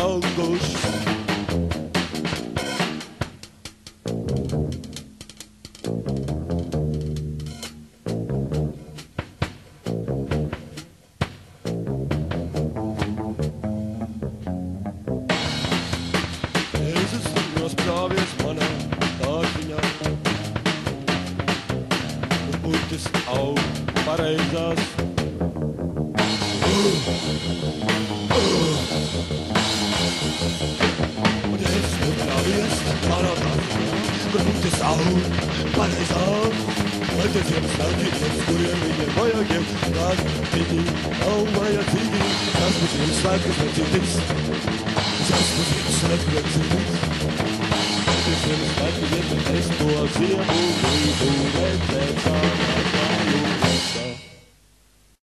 august. Nezaslinos prāvies manā dārziņā, un puķis aug pareizās. Un es prāvies manā dārziņā, un puķis aug pareizās. Vai tie Ziemassvētki, kuriem viņiem vajagiem, kādi viņi nav vajadzīgi. Tas būs Ziemassvētkus necītis, tas būs Ziemassvētku necītis. Tas Ziemassvētku, ja es to ziemu vidu redzēt,